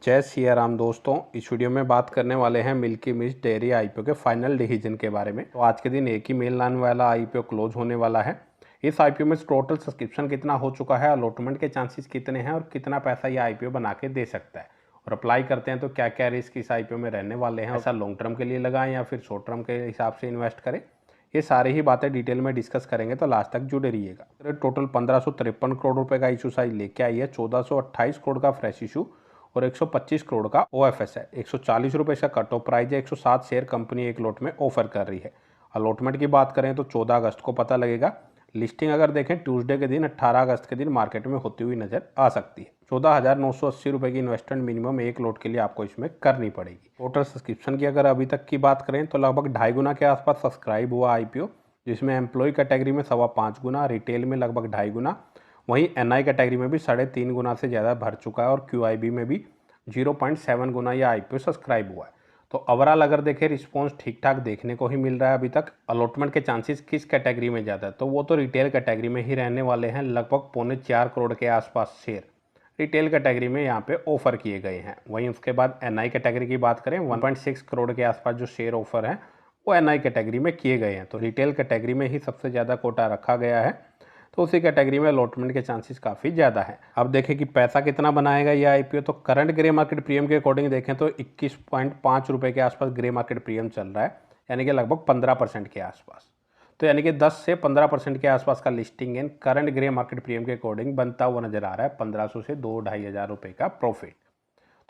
जय सिया राम दोस्तों, इस वीडियो में बात करने वाले हैं मिल्की मिस्ट डेयरी आईपीओ के फाइनल डिसीजन के बारे में। तो आज के दिन एक ही मेल लाइन वाला आईपीओ क्लोज होने वाला है। इस आईपीओ में टोटल सब्सक्रिप्शन कितना हो चुका है, अलॉटमेंट के चांसेस कितने हैं और कितना पैसा ये आईपीओ बना के दे सकता है, और अप्लाई करते हैं तो क्या क्या रिस्क इस आईपीओ में रहने वाले हैं, ऐसा लॉन्ग टर्म के लिए लगाएं या फिर शॉर्ट टर्म के हिसाब से इन्वेस्ट करें। ये सारी ही बातें डिटेल में डिस्कस करेंगे, तो लास्ट तक जुड़े रहिएगा। टोटल 1553 करोड़ रुपए का इशू साइज लेके आई है, 1428 करोड़ का फ्रेश इशू और 125 करोड़ का ओएफएस है। 140 रुपये का कट ऑफ प्राइस है। 107 शेयर कंपनी एक लॉट में ऑफर कर रही है। अलॉटमेंट की बात करें तो 14 अगस्त को पता लगेगा। लिस्टिंग अगर देखें ट्यूसडे के दिन 18 अगस्त के दिन मार्केट में होती हुई नजर आ सकती है। 14,980 रुपये की इन्वेस्टमेंट मिनिमम एक लॉट के लिए आपको इसमें करनी पड़ेगी। टोटल सब्सक्रिप्शन की अगर अभी तक की बात करें तो लगभग 2.5 गुना के आसपास सब्सक्राइब हुआ आईपीओ, जिसमें एम्प्लॉय कैटेगरी में 5.25 गुना, रिटेल में लगभग 2.5 गुना, वहीं एनआई कैटेगरी में भी 3.5 गुना से ज़्यादा भर चुका है और क्यूआईबी में भी 0.7 गुना यह आईपीओ सब्सक्राइब हुआ है। तो ओवरऑल अगर देखें रिस्पॉन्स ठीक ठाक देखने को ही मिल रहा है अभी तक। अलॉटमेंट के चांसेस किस कैटेगरी में ज़्यादा है, तो वो तो रिटेल कैटेगरी में ही रहने वाले हैं। लगभग 3.25 करोड़ के आसपास शेयर रिटेल कैटेगरी में यहाँ पे ऑफर किए गए हैं। वहीं उसके बाद एनआई कैटेगरी की बात करें 1.6 करोड़ के आसपास जो शेयर ऑफर हैं वो एनआई कैटेगरी में किए गए हैं। तो रिटेल कैटेगरी में ही सबसे ज़्यादा कोटा रखा गया है, तो उसी कैटेगरी में अलॉटमेंट के चांसेस काफ़ी ज़्यादा है। अब देखें कि पैसा कितना बनाएगा ये आईपीओ। तो करंट ग्रे मार्केट प्रीमियम के अकॉर्डिंग देखें तो 21.5 रुपये के आसपास ग्रे मार्केट प्रीमियम चल रहा है, यानी कि लगभग 15% के आसपास। तो यानी कि 10 से 15% के आसपास का लिस्टिंग इन करंट ग्रे मार्केट प्रीमियम के अकॉर्डिंग बनता हुआ नजर आ रहा है। 1500 से 2-2.5 हज़ार रुपये का प्रॉफिट।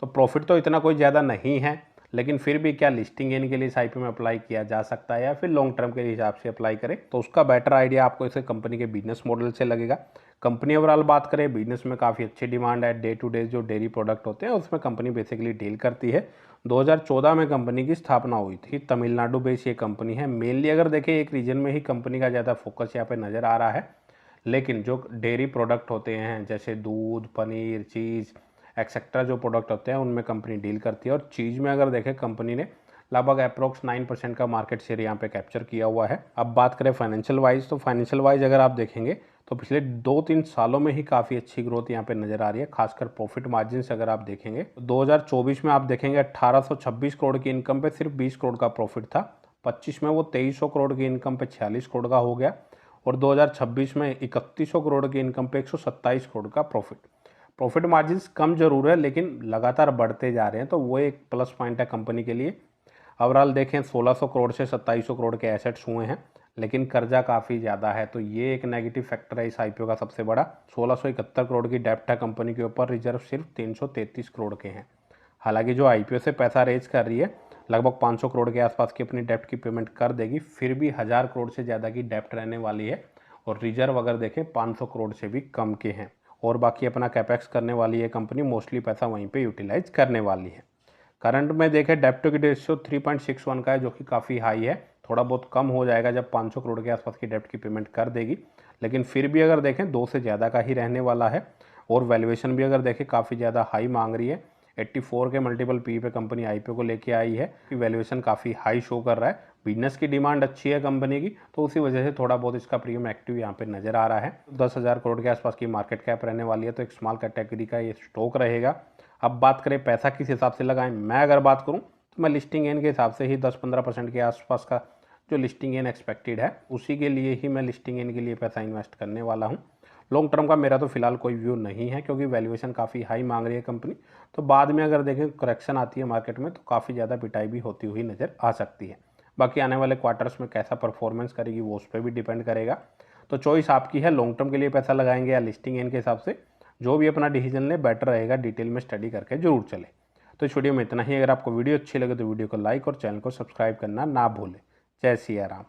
तो प्रॉफिट तो इतना कोई ज़्यादा नहीं है, लेकिन फिर भी क्या लिस्टिंग इन के लिए इस आईपीओ में अप्लाई किया जा सकता है या फिर लॉन्ग टर्म के हिसाब से अप्लाई करें, तो उसका बेटर आइडिया आपको इसे कंपनी के बिजनेस मॉडल से लगेगा। कंपनी ओवरऑल बात करें बिजनेस में काफ़ी अच्छी डिमांड है। डे टू डे जो डेयरी प्रोडक्ट होते हैं उसमें कंपनी बेसिकली डील करती है। 2014 में कंपनी की स्थापना हुई थी। तमिलनाडु बेस्ड ये कंपनी है। मेनली अगर देखें एक रीजन में ही कंपनी का ज़्यादा फोकस यहाँ पे नज़र आ रहा है, लेकिन जो डेयरी प्रोडक्ट होते हैं जैसे दूध, पनीर, चीज़ एक्सेट्रा जो प्रोडक्ट होते हैं उनमें कंपनी डील करती है। और चीज़ में अगर देखें कंपनी ने लगभग अप्रोक्स 9% का मार्केट शेयर यहाँ पे कैप्चर किया हुआ है। अब बात करें फाइनेंशियल वाइज, तो फाइनेंशियल वाइज अगर आप देखेंगे तो पिछले 2-3 सालों में ही काफ़ी अच्छी ग्रोथ यहाँ पे नज़र आ रही है। खासकर प्रॉफिट मार्जिन से अगर आप देखेंगे तो 2024 में आप देखेंगे 1826 करोड़ की इनकम पे सिर्फ 20 करोड़ का प्रॉफिट था। 25 में वो 2300 करोड़ की इनकम पे 46 करोड़ का हो गया, और 2026 में 3100 करोड़ की इनकम पे 127 करोड़ का प्रॉफिट मार्जिन कम जरूर है, लेकिन लगातार बढ़ते जा रहे हैं, तो वो एक प्लस पॉइंट है कंपनी के लिए। ओवरऑल देखें 1600 करोड़ से 2700 करोड़ के एसेट्स हुए हैं, लेकिन कर्जा काफ़ी ज़्यादा है, तो ये एक नेगेटिव फैक्टर है इस आईपीओ का सबसे बड़ा। 1671 करोड़ की डेप्ट है कंपनी के ऊपर, रिजर्व सिर्फ 333 करोड़ के हैं। हालांकि जो आईपीओ से पैसा रेज कर रही है लगभग 500 करोड़ के आसपास की अपनी डेप्ट की पेमेंट कर देगी, फिर भी 1000 करोड़ से ज़्यादा की डेप्ट रहने वाली है, और रिजर्व अगर देखें 500 करोड़ से भी कम के हैं। और बाकी अपना कैपेक्स करने वाली है कंपनी, मोस्टली पैसा वहीं पे यूटिलाइज करने वाली है। करंट में देखें डेप्ट टू रेशियो 3.61 का है, जो कि काफ़ी हाई है। थोड़ा बहुत कम हो जाएगा जब 500 करोड़ के आसपास की डेप्ट की पेमेंट कर देगी, लेकिन फिर भी अगर देखें 2 से ज़्यादा का ही रहने वाला है। और वैल्यूएशन भी अगर देखें काफ़ी ज़्यादा हाई मांग रही है। 84 के मल्टीपल पी पे कंपनी आईपीओ को लेके आई है। वैल्यूएशन काफ़ी हाई शो कर रहा है। बिजनेस की डिमांड अच्छी है कंपनी की, तो उसी वजह से थोड़ा बहुत इसका प्रीमियम एक्टिव यहाँ पे नजर आ रहा है। 10,000 करोड़ के आसपास की मार्केट कैप रहने वाली है, तो एक स्मॉल कैटेगरी का ये स्टॉक रहेगा। अब बात करें पैसा किस हिसाब से लगाएं, मैं अगर बात करूँ तो मैं लिस्टिंग इन के हिसाब से ही 10-15% के आसपास का जो लिस्टिंग इन एक्सपेक्टेड है उसी के लिए ही मैं लिस्टिंग इन के लिए पैसा इन्वेस्ट करने वाला हूँ। लॉन्ग टर्म का मेरा तो फिलहाल कोई व्यू नहीं है, क्योंकि वैल्यूएशन काफ़ी हाई मांग रही है कंपनी। तो बाद में अगर देखें करेक्शन आती है मार्केट में तो काफ़ी ज़्यादा पिटाई भी होती हुई नज़र आ सकती है। बाकी आने वाले क्वार्टर्स में कैसा परफॉर्मेंस करेगी वो उस पर भी डिपेंड करेगा। तो चॉइस आपकी है, लॉन्ग टर्म के लिए पैसा लगाएंगे या लिस्टिंग इन के हिसाब से। जो भी अपना डिसीजन ले बेटर रहेगा डिटेल में स्टडी करके जरूर चले। तो इस वीडियो में इतना ही। अगर आपको वीडियो अच्छी लगे तो वीडियो को लाइक और चैनल को सब्सक्राइब करना ना भूलें। जय सिया राम।